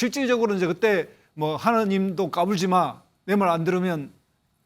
실질적으로 이제 그때 뭐 하나님도 까불지 마, 내 말 안 들으면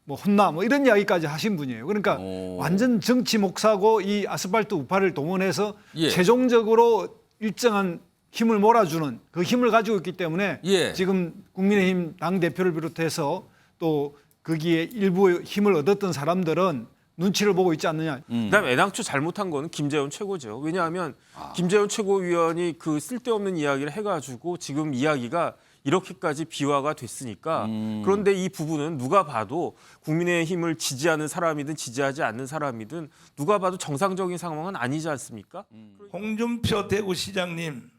뭐 혼나, 뭐 이런 이야기까지 하신 분이에요. 그러니까 완전 정치 목사고 이 아스팔트 우파를 동원해서 예. 최종적으로 일정한 힘을 몰아주는 그 힘을 가지고 있기 때문에 예. 지금 국민의힘 당 대표를 비롯해서 또 거기에 일부 힘을 얻었던 사람들은 눈치를 보고 있지 않느냐. 그다음에 애당초 잘못한 거는 김재원 최고죠. 왜냐하면 김재원 최고위원이 그 쓸데없는 이야기를 해가지고 지금 이야기가 이렇게까지 비화가 됐으니까 그런데 이 부분은 누가 봐도 국민의힘을 지지하는 사람이든 지지하지 않는 사람이든 누가 봐도 정상적인 상황은 아니지 않습니까? 홍준표 대구시장님,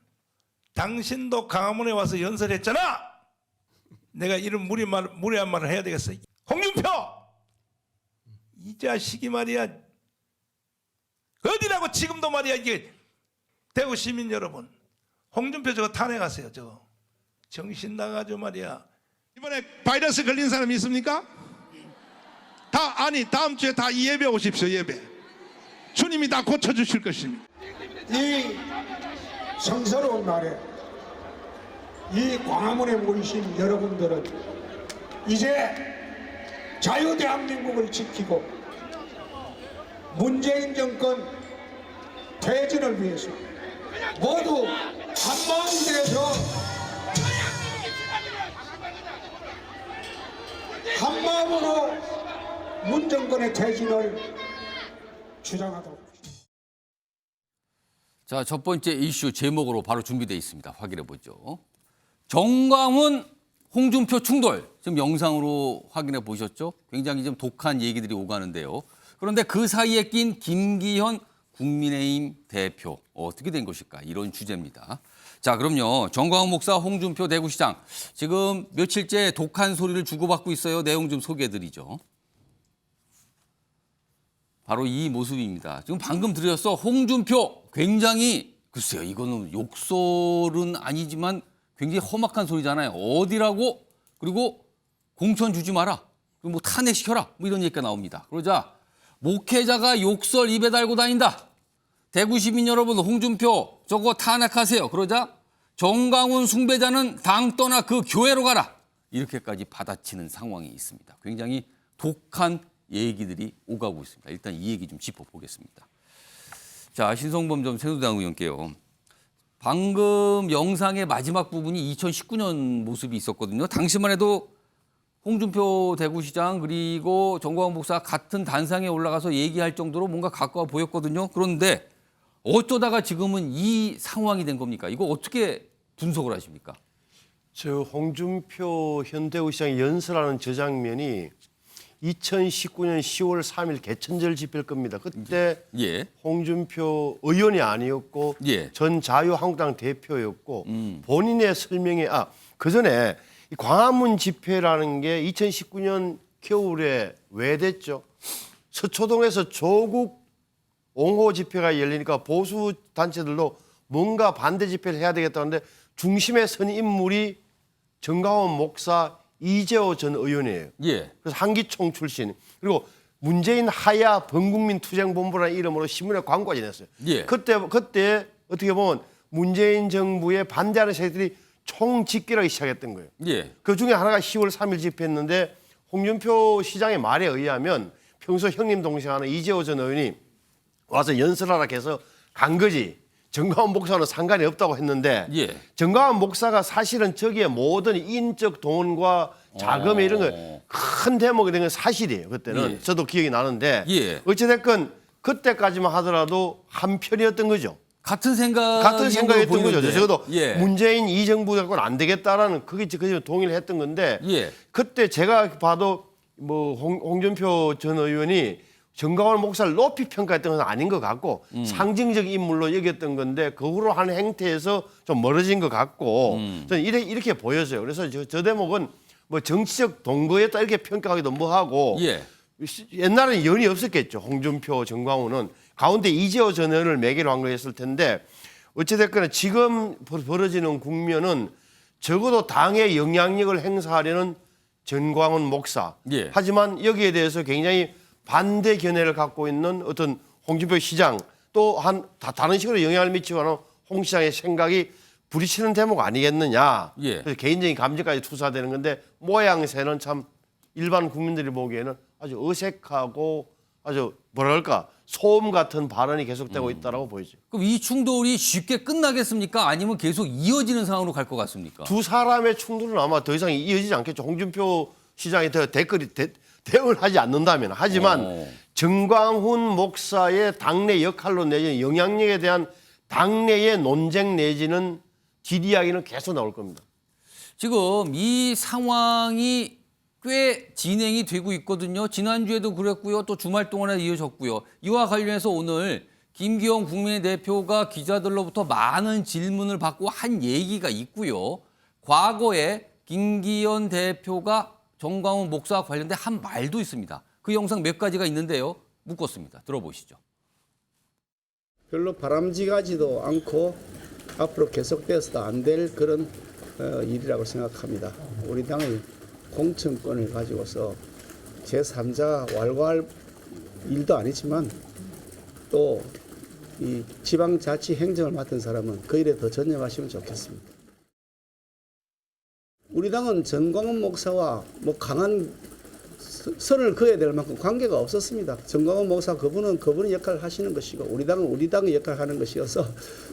당신도 강화문에 와서 연설했잖아. 내가 이런 무례한 말을 해야 되겠어. 홍준표! 이 자식이 말이야. 어디라고 지금도 말이야. 이게 대구 시민 여러분, 홍준표 저거 탄핵하세요. 저거 정신 나가죠 말이야. 이번에 바이러스 걸린 사람이 있습니까? 다음 주에 다 예배 오십시오. 예배. 주님이 다 고쳐주실 것입니다. 이 성스러운 날에 이 광화문에 모이신 여러분들은 이제 자유대한민국을 지키고 문재인 정권 퇴진을 위해서 모두 한마음이 되어서 한마음으로 문 정권의 퇴진을 주장하도록 하겠습니다. 자, 첫 번째 이슈 제목으로 바로 준비되어 있습니다. 확인해 보죠. 정광훈, 홍준표 충돌. 지금 영상으로 확인해 보셨죠? 굉장히 좀 독한 얘기들이 오가는데요. 그런데 그 사이에 낀 김기현 국민의힘 대표. 어떻게 된 것일까? 이런 주제입니다. 자, 그럼요. 정광훈 목사, 홍준표 대구시장. 지금 며칠째 독한 소리를 주고받고 있어요. 내용 좀 소개해드리죠. 바로 이 모습입니다. 지금 방금 들으셨어. 홍준표 굉장히 글쎄요. 이거는 욕설은 아니지만 굉장히 험악한 소리잖아요. 어디라고? 그리고 공천 주지 마라. 그리고 뭐 탄핵시켜라. 뭐 이런 얘기가 나옵니다. 그러자 목회자가 욕설 입에 달고 다닌다. 대구 시민 여러분, 홍준표 저거 탄핵하세요. 그러자 정광훈 숭배자는 당 떠나 그 교회로 가라. 이렇게까지 받아치는 상황이 있습니다. 굉장히 독한 얘기들이 오가고 있습니다. 일단 이 얘기 좀 짚어보겠습니다. 자, 신성범 전 새누리당 의원께요. 방금 영상의 마지막 부분이 2019년 모습이 있었거든요. 당시만 해도 홍준표 대구시장 그리고 정광훈 목사 같은 단상에 올라가서 얘기할 정도로 뭔가 가까워 보였거든요. 그런데 어쩌다가 지금은 이 상황이 된 겁니까? 이거 어떻게 분석을 하십니까? 저 홍준표 현대구시장이 연설하는 저 장면이 2019년 10월 3일 개천절 집회일 겁니다. 그때 예. 홍준표 의원이 아니었고 예. 전 자유한국당 대표였고 본인의 설명에 그 전에 이 광화문 집회라는 게 2019년 겨울에 왜 됐죠? 서초동에서 조국 옹호 집회가 열리니까 보수 단체들도 뭔가 반대 집회를 해야 되겠다는데 중심에 선 인물이 정광훈 목사, 이재호 전 의원이에요. 예. 그래서 한기총 출신. 그리고 문재인 하야 범국민투쟁본부라는 이름으로 신문에 광고가 지냈어요. 예. 그때 어떻게 보면 문재인 정부에 반대하는 세력들이 총집결하기 시작했던 거예요. 예. 그 중에 하나가 10월 3일 집회했는데 홍준표 시장의 말에 의하면 평소 형님 동생하는 이재호 전 의원이 와서 연설하라 해서 간 거지. 정광훈 목사는 상관이 없다고 했는데 예. 정광훈 목사가 사실은 저기에 모든 인적 동원과 자금 이런 거 큰 대목이 된 건 사실이에요. 그때는. 예. 저도 기억이 나는데 예. 어찌됐건 그때까지만 하더라도 한편이었던 거죠. 같은 생각이었던 거죠. 적어도 예. 문재인 이 정부 갖고는 안 되겠다라는 그게 동의를 했던 건데 예. 그때 제가 봐도 뭐 홍준표 전 의원이 정광훈 목사를 높이 평가했던 건 아닌 것 같고 상징적 인물로 여겼던 건데 그 후로 하는 행태에서 좀 멀어진 것 같고 저는 이렇게 보여져요. 그래서 저 대목은 뭐 정치적 동거였다 이렇게 평가하기도 뭐하고 예. 옛날에는 연이 없었겠죠. 홍준표, 정광훈은 가운데 이재호 전 의원을 매개로 한 거였을 텐데 어찌됐거나 지금 벌어지는 국면은 적어도 당의 영향력을 행사하려는 정광훈 목사. 예. 하지만 여기에 대해서 굉장히 반대 견해를 갖고 있는 어떤 홍준표 시장 또 다른 식으로 영향을 미치고 하는 홍 시장의 생각이 부딪히는 대목 아니겠느냐. 예. 그래서 개인적인 감정까지 투사되는 건데 모양새는 참 일반 국민들이 보기에는 아주 어색하고 아주 뭐랄까 소음 같은 발언이 계속되고 있다라고 보이죠. 그럼 이 충돌이 쉽게 끝나겠습니까? 아니면 계속 이어지는 상황으로 갈 것 같습니까? 두 사람의 충돌은 아마 더 이상 이어지지 않겠죠. 홍준표 시장이 더 대응을 하지 않는다면. 하지만 정광훈 목사의 당내 역할로 내지는 영향력에 대한 당내의 논쟁 내지는 뒷이야기는 계속 나올 겁니다. 지금 이 상황이 꽤 진행이 되고 있거든요. 지난주에도 그랬고요. 또 주말 동안에 이어졌고요. 이와 관련해서 오늘 김기현 국민의 대표가 기자들로부터 많은 질문을 받고 한 얘기가 있고요. 과거에 김기현 대표가 정광훈 목사와 관련된 한 말도 있습니다. 그 영상 몇 가지가 있는데요. 묶었습니다. 들어보시죠. 별로 바람직하지도 않고 앞으로 계속돼서도 안 될 그런 일이라고 생각합니다. 우리 당의 공천권을 가지고서 제3자가 왈가할 일도 아니지만 또 이 지방자치 행정을 맡은 사람은 그 일에 더 전념하시면 좋겠습니다. 우리 당은 정광훈 목사와 뭐 강한 선을 그어야 될 만큼 관계가 없었습니다. 정광훈 목사 그분의 역할을 하시는 것이고 우리 당은 우리 당의 역할을 하는 것이어서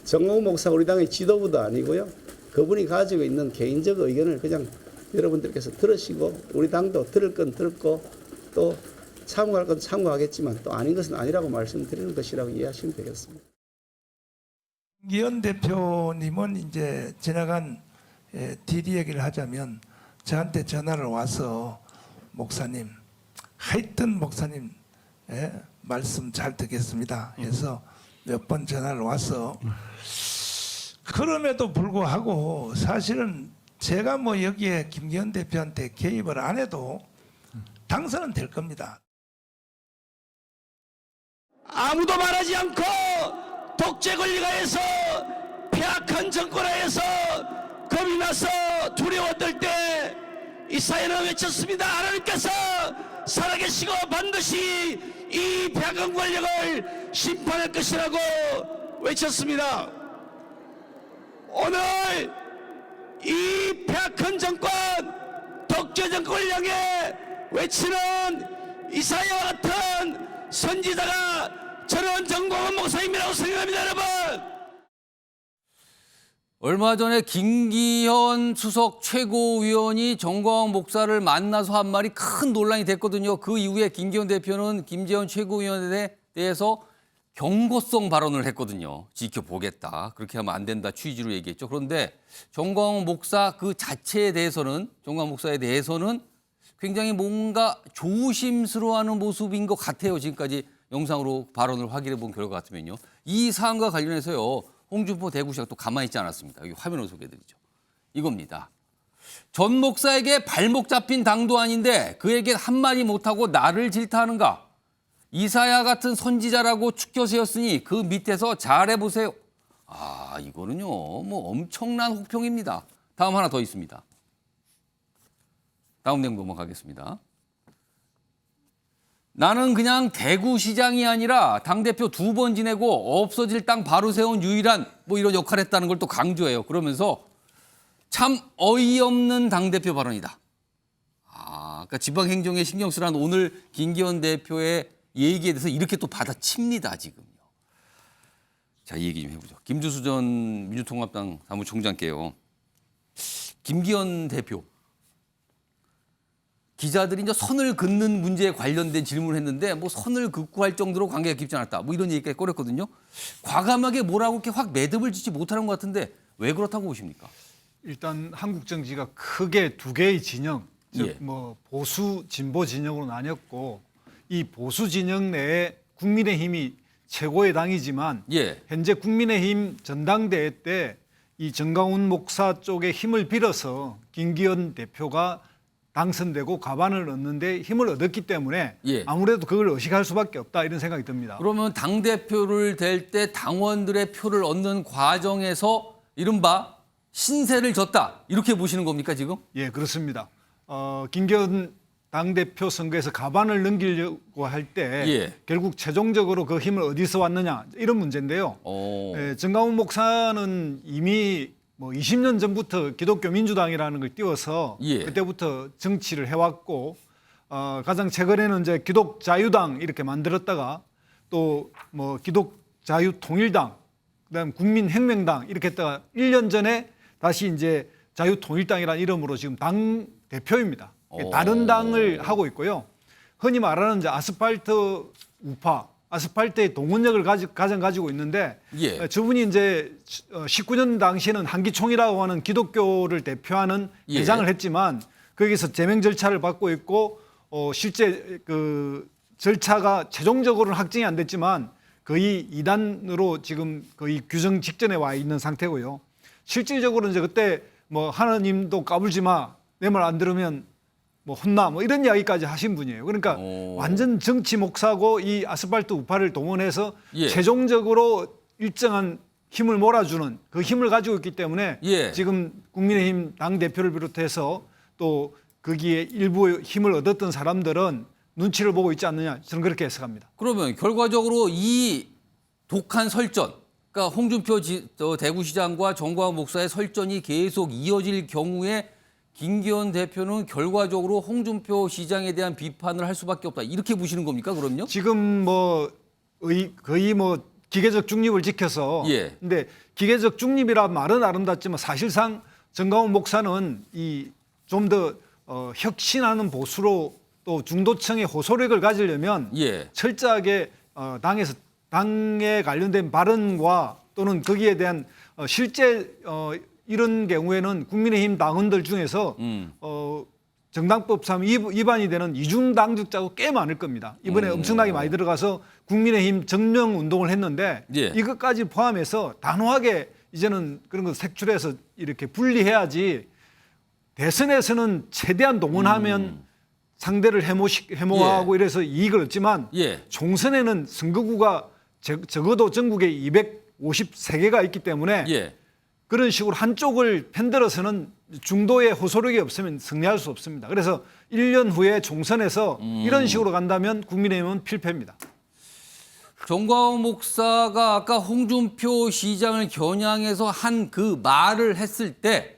정광훈 목사 우리 당의 지도부도 아니고요. 그분이 가지고 있는 개인적 의견을 그냥 여러분들께서 들으시고 우리 당도 들을 건 듣고 또 참고할 건 참고하겠지만 또 아닌 것은 아니라고 말씀드리는 것이라고 이해하시면 되겠습니다. 김기현 대표님은 이제 지나간 뒷 얘기를 하자면 저한테 전화를 와서 목사님, 하여튼 목사님 말씀 잘 듣겠습니다 해서 몇 번 전화를 와서 그럼에도 불구하고 사실은 제가 뭐 여기에 김기현 대표한테 개입을 안 해도 당선은 될 겁니다. 아무도 말하지 않고 독재 권리가에서 폐악한 정권하에서 겁이 나서 두려워 떨 때 이 사회는 외쳤습니다. 하나님께서 살아계시고 반드시 이 폐악한 권력을 심판할 것이라고 외쳤습니다. 오늘 이 폐악한 정권, 독재 정권을 향해 외치는 이 사회와 같은 선지자가 저는 정광훈 목사님이라고 생각합니다, 여러분. 얼마 전에 김기현 수석 최고위원이 정광훈 목사를 만나서 한 말이 큰 논란이 됐거든요. 그 이후에 김기현 대표는 김재원 최고위원에 대해서 경고성 발언을 했거든요. 지켜보겠다. 그렇게 하면 안 된다 취지로 얘기했죠. 그런데 정광훈 목사 그 자체에 대해서는 정광훈 목사에 대해서는 굉장히 뭔가 조심스러워하는 모습인 것 같아요. 지금까지 영상으로 발언을 확인해 본 결과 같으면요. 이 사안과 관련해서요. 홍준표 대구시가 또 가만히 있지 않았습니다. 여기 화면을 소개해드리죠. 이겁니다. 전 목사에게 발목 잡힌 당도 아닌데 그에게 한마디 못하고 나를 질타하는가. 이사야 같은 선지자라고 축켜 세웠으니 그 밑에서 잘해보세요. 아, 이거는요. 뭐 엄청난 혹평입니다. 다음 하나 더 있습니다. 다음 내용 넘어가겠습니다. 나는 그냥 대구시장이 아니라 당대표 2번 지내고 없어질 땅 바로 세운 유일한 뭐 이런 역할을 했다는 걸 또 강조해요. 그러면서 참 어이없는 당대표 발언이다. 그러니까 지방행정에 신경 쓰라는 오늘 김기현 대표의 얘기에 대해서 이렇게 또 받아칩니다, 지금요. 자, 이 얘기 좀 해보죠. 김주수 전 민주통합당 사무총장께요. 김기현 대표. 기자들이 이제 선을 긋는 문제에 관련된 질문을 했는데 뭐 선을 긋고 할 정도로 관계가 깊지 않았다. 뭐 이런 얘기까지 꺼냈거든요. 과감하게 뭐라고 이렇게 확 매듭을 짓지 못하는 것 같은데 왜 그렇다고 보십니까? 일단 한국 정치가 크게 두 개의 진영, 즉 예. 뭐 보수 진보 진영으로 나뉘었고 이 보수 진영 내에 국민의힘이 최고의 당이지만 예. 현재 국민의힘 전당대회 때 이 정광훈 목사 쪽에 힘을 빌어서 김기현 대표가 당선되고 과반을 얻는데 힘을 얻었기 때문에 예. 아무래도 그걸 의식할 수밖에 없다 이런 생각이 듭니다. 그러면 당대표를 될 때 당원들의 표를 얻는 과정에서 이른바 신세를 졌다. 이렇게 보시는 겁니까 지금? 예, 그렇습니다. 김기현 당대표 선거에서 과반을 넘기려고 할 때 예. 결국 최종적으로 그 힘을 어디서 왔느냐 이런 문제인데요. 정광훈 목사는 이미 뭐 20년 전부터 기독교 민주당이라는 걸 띄워서 예. 그때부터 정치를 해왔고 가장 최근에는 이제 기독 자유당 이렇게 만들었다가 또 뭐 기독 자유 통일당 그다음 국민혁명당 이렇게 했다가 1년 전에 다시 이제 자유 통일당이라는 이름으로 지금 당 대표입니다. 다른 당을 하고 있고요. 흔히 말하는 이제 아스팔트 우파, 아스팔트의 동원력을 가장 가지고 있는데 예. 저분이 이제 19년 당시에는 한기총이라고 하는 기독교를 대표하는 예. 회장을 했지만 거기서 제명 절차를 받고 있고 실제 그 절차가 최종적으로는 확정이 안 됐지만 거의 이단으로 지금 거의 규정 직전에 와 있는 상태고요. 실질적으로 이제 그때 뭐 하나님도 까불지 마, 내 말 안 들으면 뭐 혼나 뭐 이런 이야기까지 하신 분이에요. 그러니까 완전 정치 목사고 이 아스팔트 우파를 동원해서 예. 최종적으로 일정한 힘을 몰아주는 그 힘을 가지고 있기 때문에 예. 지금 국민의힘 당 대표를 비롯해서 또 거기에 일부 힘을 얻었던 사람들은 눈치를 보고 있지 않느냐 저는 그렇게 해석합니다. 그러면 결과적으로 이 독한 설전, 그러니까 홍준표 대구시장과 정광훈 목사의 설전이 계속 이어질 경우에 김기현 대표는 결과적으로 홍준표 시장에 대한 비판을 할 수밖에 없다. 이렇게 보시는 겁니까? 그럼요? 지금 뭐 거의 뭐 기계적 중립을 지켜서 예. 근데 기계적 중립이라 말은 아름답지만 사실상 정광훈 목사는 이 좀 더 혁신하는 보수로 또 중도층의 호소력을 가지려면 예. 철저하게 당에 관련된 발언과 또는 거기에 대한 실제 이런 경우에는 국민의힘 당원들 중에서 정당법상 위반이 되는 이중당직자가 꽤 많을 겁니다. 이번에 엄청나게 많이 들어가서 국민의힘 정명 운동을 했는데 예. 이것까지 포함해서 단호하게 이제는 그런 거 색출해서 이렇게 분리해야지 대선에서는 최대한 동원하면 상대를 해모하고 이래서 이익을 얻지만 예. 총선에는 선거구가 적어도 전국에 253개가 있기 때문에 예. 그런 식으로 한쪽을 편들어서는 중도의 호소력이 없으면 승리할 수 없습니다. 그래서 1년 후에 총선에서 이런 식으로 간다면 국민의힘은 필패입니다. 정광훈 목사가 아까 홍준표 시장을 겨냥해서 한 그 말을 했을 때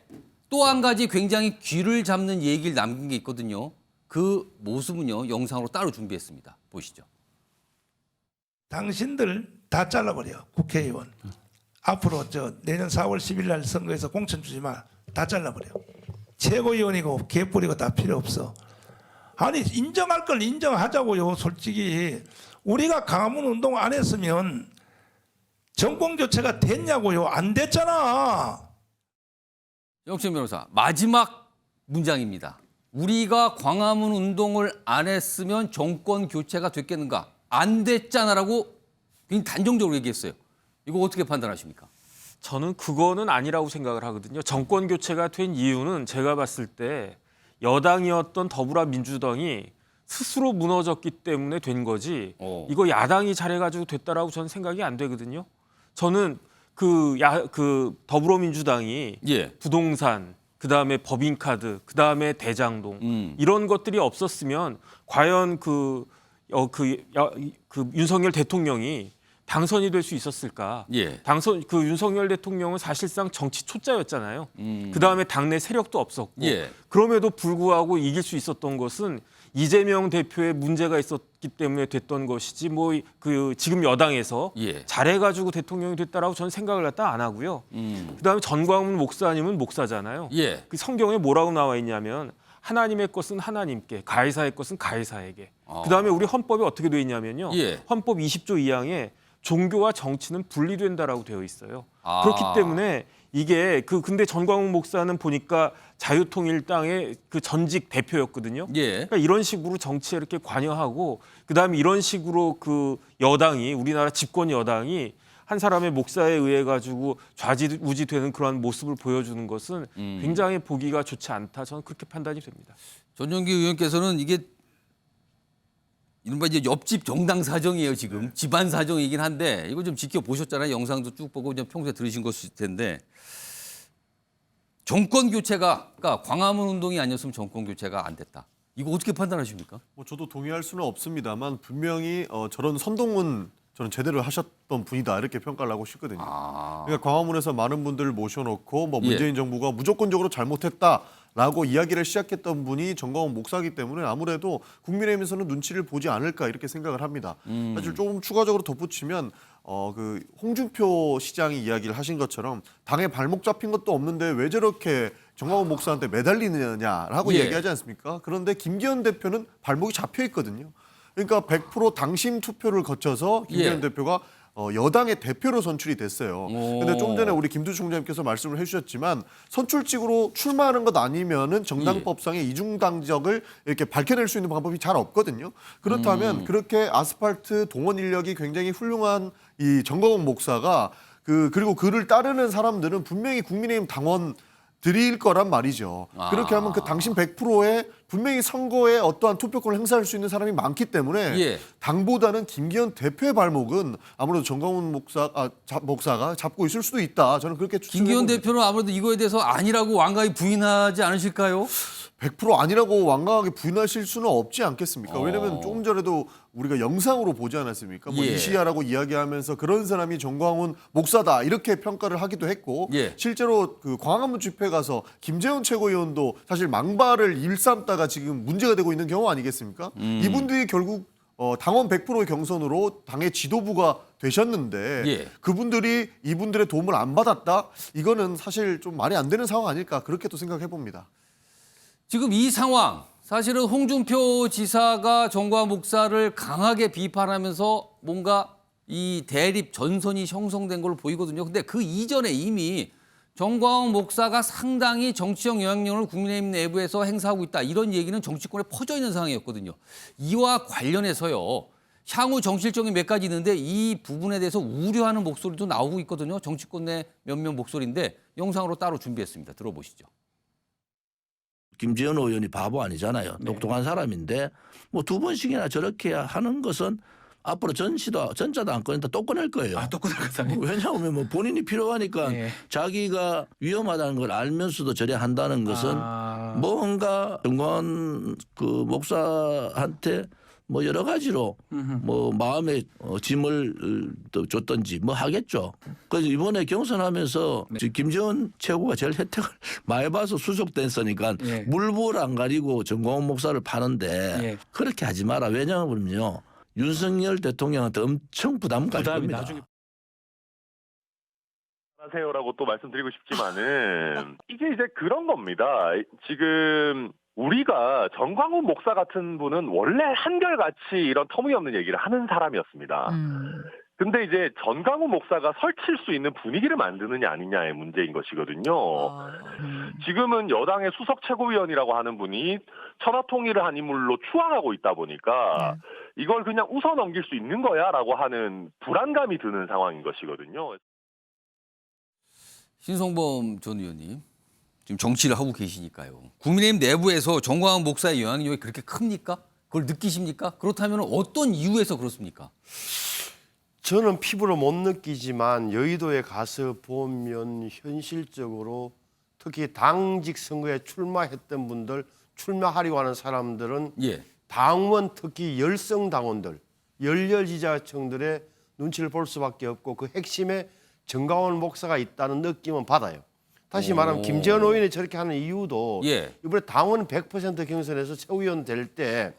또 한 가지 굉장히 귀를 잡는 얘기를 남긴 게 있거든요. 그 모습은요, 영상으로 따로 준비했습니다. 보시죠. 당신들 다 잘라버려 국회의원. 앞으로 내년 4월 10일 날 선거에서 공천 주지 마. 다 잘라버려. 최고위원이고 개뿔이고 다 필요 없어. 아니 인정할 걸 인정하자고요. 솔직히 우리가 광화문 운동 안 했으면 정권 교체가 됐냐고요. 안 됐잖아. 영천 변호사, 마지막 문장입니다. 우리가 광화문 운동을 안 했으면 정권 교체가 됐겠는가? 안 됐잖아라고 굉장히 단정적으로 얘기했어요. 이거 어떻게 판단하십니까? 저는 그거는 아니라고 생각을 하거든요. 정권 교체가 된 이유는 제가 봤을 때 여당이었던 더불어민주당이 스스로 무너졌기 때문에 된 거지 이거 야당이 잘해가지고 됐다라고 저는 생각이 안 되거든요. 저는 그 더불어민주당이 예. 부동산, 그다음에 법인카드, 그다음에 대장동 이런 것들이 없었으면 과연 그 윤석열 대통령이 당선이 될 수 있었을까? 예. 그 윤석열 대통령은 사실상 정치 초짜였잖아요. 그다음에 당내 세력도 없었고 예. 그럼에도 불구하고 이길 수 있었던 것은 이재명 대표의 문제가 있었기 때문에 됐던 것이지 지금 여당에서 예. 잘해가지고 대통령이 됐다라고 저는 생각을 갖다 안 하고요. 그다음에 전광훈 목사님은 목사잖아요. 예. 그 성경에 뭐라고 나와 있냐면 하나님의 것은 하나님께, 가해사의 것은 가해사에게. 그다음에 우리 헌법에 어떻게 돼 있냐면요. 예. 헌법 20조 2항에 종교와 정치는 분리된다라고 되어 있어요. 그렇기 때문에 이게 근데 전광훈 목사는 보니까 자유통일당의 그 전직 대표였거든요. 예. 그러니까 이런 식으로 정치에 이렇게 관여하고 그다음에 이런 식으로 그 여당이 우리나라 집권 여당이 한 사람의 목사에 의해 가지고 좌지우지되는 그러한 모습을 보여주는 것은 굉장히 보기가 좋지 않다. 저는 그렇게 판단이 됩니다. 전용기 의원께서는 이게 이른바 이제 옆집 정당 사정이에요, 지금. 집안 사정이긴 한데 이거 좀 지켜보셨잖아요. 영상도 쭉 보고 그냥 평소에 들으신 것일 텐데 정권 교체가 그러니까 광화문 운동이 아니었으면 정권 교체가 안 됐다. 이거 어떻게 판단하십니까? 저도 동의할 수는 없습니다만 분명히 저런 선동은 저는 제대로 하셨던 분이다 이렇게 평가를 하고 싶거든요. 아. 그러니까 광화문에서 많은 분들을 모셔놓고 뭐 예. 문재인 정부가 무조건적으로 잘못했다라고 이야기를 시작했던 분이 정광훈 목사이기 때문에 아무래도 국민의힘에서는 눈치를 보지 않을까 이렇게 생각을 합니다. 사실 조금 추가적으로 덧붙이면 그 홍준표 시장이 이야기를 하신 것처럼 당에 발목 잡힌 것도 없는데 왜 저렇게 정광훈 목사한테 매달리느냐라고 예. 얘기하지 않습니까? 그런데 김기현 대표는 발목이 잡혀 있거든요. 그러니까 100% 당심 투표를 거쳐서 김기현 예. 대표가 여당의 대표로 선출이 됐어요. 근데 좀 전에 우리 김두 총장님께서 말씀을 해주셨지만 선출직으로 출마하는 것 아니면은 정당법상의 이중당적을 이렇게 밝혀낼 수 있는 방법이 잘 없거든요. 그렇다면 그렇게 아스팔트 동원 인력이 굉장히 훌륭한 이 정광훈 목사가 그리고 그를 따르는 사람들은 분명히 국민의힘 당원 드릴 거란 말이죠. 그렇게 하면 그 당신 100%에 분명히 선거에 어떠한 투표권을 행사할 수 있는 사람이 많기 때문에 예. 당보다는 김기현 대표의 발목은 아무래도 정광훈 목사가 잡고 있을 수도 있다. 저는 그렇게 김기현 추측해봅니다. 대표는 아무래도 이거에 대해서 아니라고 완강히 부인하지 않으실까요? 100% 아니라고 완강하게 부인하실 수는 없지 않겠습니까? 왜냐하면 조금 전에도 우리가 영상으로 보지 않았습니까? 뭐 예. 이시야라고 이야기하면서 그런 사람이 정광훈 목사다 이렇게 평가를 하기도 했고 예. 실제로 그 광화문 집회 가서 김재원 최고위원도 사실 망발을 일삼다가 지금 문제가 되고 있는 경우 아니겠습니까? 이분들이 결국 당원 100%의 경선으로 당의 지도부가 되셨는데 예. 그분들이 이분들의 도움을 안 받았다? 이거는 사실 좀 말이 안 되는 상황 아닐까 그렇게 또 생각해 봅니다. 지금 이 상황 사실은 홍준표 지사가 정광훈 목사를 강하게 비판하면서 뭔가 이 대립 전선이 형성된 걸로 보이거든요. 근데 그 이전에 이미 정광훈 목사가 상당히 정치적 영향력을 국민의힘 내부에서 행사하고 있다. 이런 얘기는 정치권에 퍼져 있는 상황이었거든요. 이와 관련해서요. 향후 정치적인 몇 가지 있는데 이 부분에 대해서 우려하는 목소리도 나오고 있거든요. 정치권 내 몇몇 목소리인데 영상으로 따로 준비했습니다. 들어보시죠. 김재현 의원이 바보 아니잖아요. 똑똑한 사람인데 뭐 2번씩이나 저렇게 하는 것은 앞으로 전자도 안 꺼낸다 또 꺼낼 거예요. 또 꺼낼 거다니? 왜냐하면 뭐 본인이 필요하니까 자기가 위험하다는 걸 알면서도 저래 한다는 것은 뭔가 정광훈 그 목사한테 뭐 여러 가지로 뭐 마음에 짐을 줬던지 뭐 하겠죠. 그래서 이번에 경선하면서 김재원 최고가 제일 혜택을 많이 봐서 수석됐으니까 물불 안 가리고 정광훈 목사를 파는데 그렇게 하지 마라. 왜냐하면요. 윤석열 대통령한테 엄청 부담 갈 겁니다. 하세요라고 또 말씀드리고 싶지만은 이게 이제 그런 겁니다. 지금 우리가 정광훈 목사 같은 분은 원래 한결같이 이런 터무니없는 얘기를 하는 사람이었습니다. 근데 이제 정광훈 목사가 설칠 수 있는 분위기를 만드느냐 아니냐의 문제인 것이거든요. 지금은 여당의 수석 최고위원이라고 하는 분이 천하통일을 한 인물로 추앙하고 있다 보니까 이걸 그냥 웃어넘길 수 있는 거야라고 하는 불안감이 드는 상황인 것이거든요. 신성범 전 의원님, 지금 정치를 하고 계시니까요. 국민의힘 내부에서 정광훈 목사의 영향력이 그렇게 큽니까? 그걸 느끼십니까? 그렇다면 어떤 이유에서 그렇습니까? 저는 피부로 못 느끼지만 여의도에 가서 보면 현실적으로 특히 당직 선거에 출마했던 분들, 출마하려고 하는 사람들은 당원 특히 열성 당원들, 열렬 지지자층들의 눈치를 볼 수밖에 없고 그 핵심에 정광훈 목사가 있다는 느낌은 받아요. 다시 말하면 김재원 의원이 저렇게 하는 이유도 이번에 당원 100% 경선에서 최고위원 될 때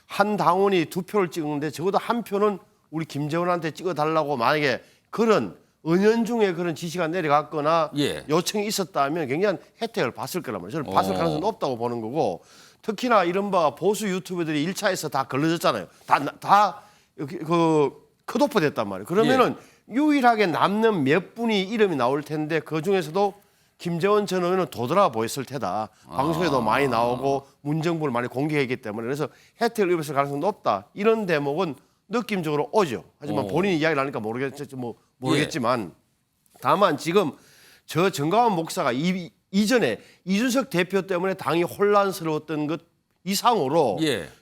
한 당원이 2표를 찍었는데 적어도 한 표는 우리 김재원한테 찍어달라고 만약에 그런 은연중에 그런 지시가 내려갔거나 요청이 있었다면 굉장한 혜택을 봤을 거란 말이에요. 저는 봤을 가능성이 높다고 보는 거고 특히나 이른바 보수 유튜버들이 1차에서 다 걸러졌잖아요. 다 컷오프 됐단 말이에요. 그러면은 유일하게 남는 몇 분이 이름이 나올 텐데 그 중에서도 김재원 전 의원은 도드라 보였을 테다. 방송에도 많이 나오고 문정부를 많이 공개했기 때문에 그래서 혜택을 입었을 가능성이 높다. 이런 대목은 느낌적으로 오죠. 하지만 본인이 이야기를 하니까 모르겠지만 다만 지금 저 정광훈 목사가 이전에 이준석 대표 때문에 당이 혼란스러웠던 것 이상으로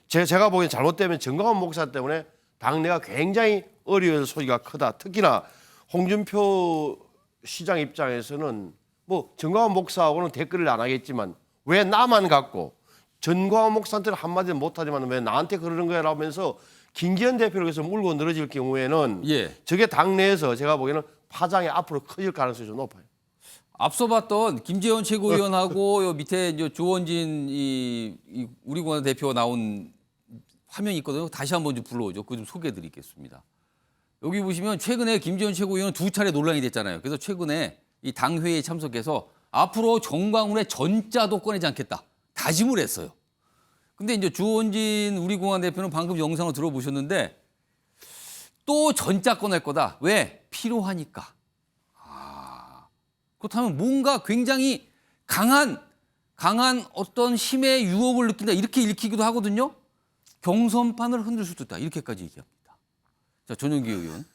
제가 보기엔 잘못되면 정광훈 목사 때문에 당내가 굉장히 어려울 소리가 크다. 특히나 홍준표 시장 입장에서는 뭐 정광훈 목사하고는 댓글을 안 하겠지만 왜 나만 갖고 정광훈 목사한테는 한마디는 못하지만 왜 나한테 그러는 거야 라면서 김기현 대표를 해서 물고 늘어질 경우에는 예. 저게 당내에서 제가 보기에는 파장이 앞으로 커질 가능성이 좀 높아요. 앞서 봤던 김재원 최고위원하고 요 밑에 이제 조원진 이 우리공화 대표가 나온 화면이 있거든요. 다시 한번 좀 불러오죠. 그거 좀 소개해드리겠습니다. 여기 보시면 최근에 김재원 최고위원은 2차례 논란이 됐잖아요. 그래서 최근에 이 당회의에 참석해서 앞으로 정광훈의 전자도 꺼내지 않겠다 다짐을 했어요. 근데 이제 조원진 우리공화 대표는 방금 영상을 들어보셨는데 또 전자 꺼낼 거다. 왜? 필요하니까. 그렇다면 뭔가 굉장히 강한 어떤 힘의 유혹을 느낀다 이렇게 읽히기도 하거든요. 경선판을 흔들 수도 있다 이렇게까지 얘기합니다. 자, 전용기 의원.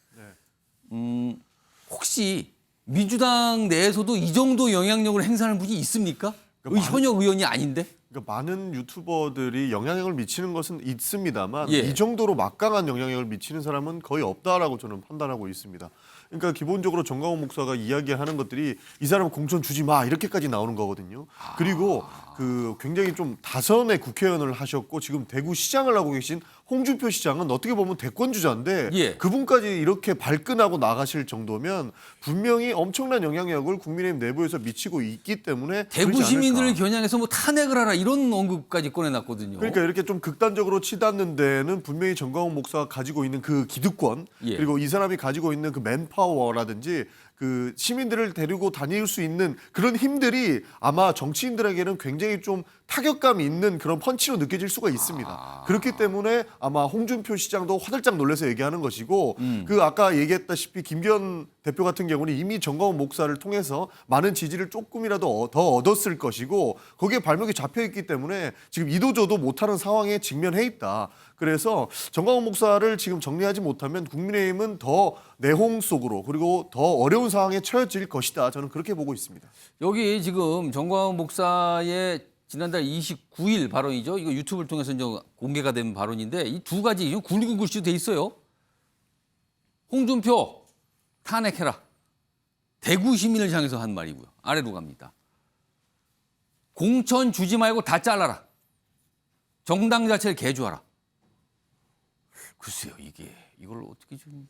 혹시 민주당 내에서도 이 정도 영향력을 행사하는 분이 있습니까? 현역 의원이 아닌데? 그러니까 많은 유튜버들이 영향력을 미치는 것은 있습니다만 예. 이 정도로 막강한 영향력을 미치는 사람은 거의 없다라고 저는 판단하고 있습니다. 그러니까 기본적으로 정광훈 목사가 이야기하는 것들이 이 사람은 공천 주지 마 이렇게까지 나오는 거거든요. 그리고 그 굉장히 좀 다선의 국회의원을 하셨고 지금 대구시장을 하고 계신 홍준표 시장은 어떻게 보면 대권 주자인데 예. 그분까지 이렇게 발끈하고 나가실 정도면 분명히 엄청난 영향력을 국민의힘 내부에서 미치고 있기 때문에 대구 그러지 시민들을 않을까. 겨냥해서 뭐 탄핵을 하라 이런 언급까지 꺼내놨거든요. 그러니까 이렇게 좀 극단적으로 치닫는 데는 분명히 정광훈 목사가 가지고 있는 그 기득권 예. 그리고 이 사람이 가지고 있는 그 맨파워라든지 그 시민들을 데리고 다닐 수 있는 그런 힘들이 아마 정치인들에게는 굉장히 좀 타격감이 있는 그런 펀치로 느껴질 수가 있습니다. 그렇기 때문에 아마 홍준표 시장도 화들짝 놀라서 얘기하는 것이고 그 아까 얘기했다시피 김기현 대표 같은 경우는 이미 정광훈 목사를 통해서 많은 지지를 조금이라도 더 얻었을 것이고 거기에 발목이 잡혀 있기 때문에 지금 이도저도 못하는 상황에 직면해 있다. 그래서 정광훈 목사를 지금 정리하지 못하면 국민의힘은 더 내홍 속으로 그리고 더 어려운 상황에 처해질 것이다. 저는 그렇게 보고 있습니다. 여기 지금 정광훈 목사의 지난달 29일 발언이죠. 이거 유튜브를 통해서 이제 공개가 된 발언인데 이 두 가지 굵은 글씨로 돼 있어요. 홍준표 탄핵해라. 대구 시민을 향해서 한 말이고요. 아래로 갑니다. 공천 주지 말고 다 잘라라. 정당 자체를 개조하라. 글쎄요, 이걸 어떻게 좀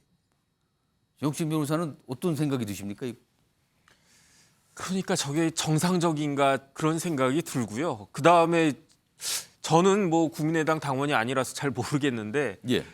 정혁진 변호사는 어떤 생각이 드십니까? 그러니까 저게 정상적인가 그런 생각이 들고요. 그다음에 저는 뭐 국민의당 당원이 아니라서 잘 모르겠는데 예.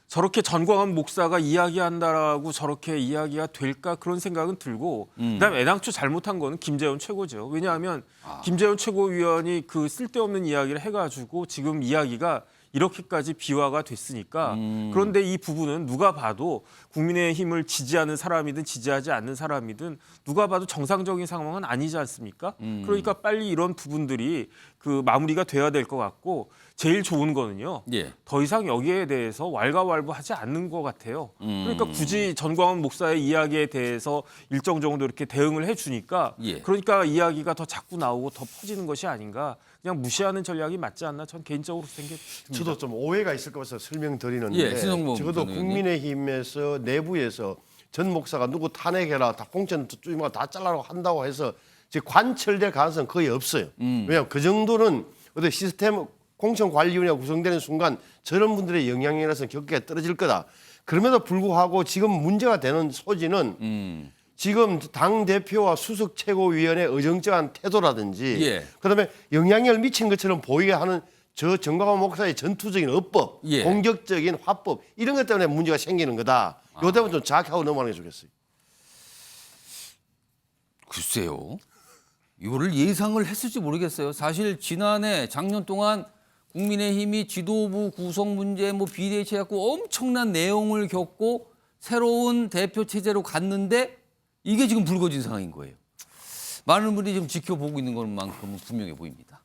저렇게 전광훈 목사가 이야기한다라고 저렇게 이야기가 될까 그런 생각은 들고 그다음에 애당초 잘못한 거는 김재원 최고죠. 왜냐하면 김재원 최고위원이 그 쓸데없는 이야기를 해가지고 지금 이야기가 이렇게까지 비화가 됐으니까 그런데 이 부분은 누가 봐도 국민의힘을 지지하는 사람이든 지지하지 않는 사람이든 누가 봐도 정상적인 상황은 아니지 않습니까? 그러니까 빨리 이런 부분들이 그 마무리가 돼야 될 것 같고 제일 좋은 거는요. 예. 더 이상 여기에 대해서 왈가왈부하지 않는 것 같아요. 그러니까 굳이 전광훈 목사의 이야기에 대해서 일정 정도 이렇게 대응을 해주니까 예. 그러니까 이야기가 더 자꾸 나오고 더 퍼지는 것이 아닌가 그냥 무시하는 전략이 맞지 않나 전 개인적으로 생각합니다. 저도 좀 오해가 있을 것 같아서 설명드리는데 예, 신성범 적어도 전 의원님. 국민의힘에서 내부에서 전 목사가 누구 탄핵해라 다 공천 다 잘라라고 한다고 해서 이제 관철될 가능성은 거의 없어요. 왜냐하면 그 정도는 어떤 시스템 공천관리위원회가 구성되는 순간 저런 분들의 영향력에서 격하게 떨어질 거다. 그럼에도 불구하고 지금 문제가 되는 소지는 지금 당 대표와 수석 최고위원의 어정쩡한 태도라든지 예. 그다음에 영향력을 미친 것처럼 보이게 하는 저 정광훈 목사의 전투적인 어법, 예. 공격적인 화법 이런 것 때문에 문제가 생기는 거다. 요 대목은 좀 정확하고 넘어가는 게 좋겠어요. 글쎄요. 이거를 예상을 했을지 모르겠어요. 사실 지난해 작년 동안 국민의힘이 지도부 구성 문제, 비대치 갖고 엄청난 내용을 겪고 새로운 대표 체제로 갔는데 이게 지금 불거진 상황인 거예요. 많은 분들이 좀 지켜보고 있는 것만큼은 분명해 보입니다.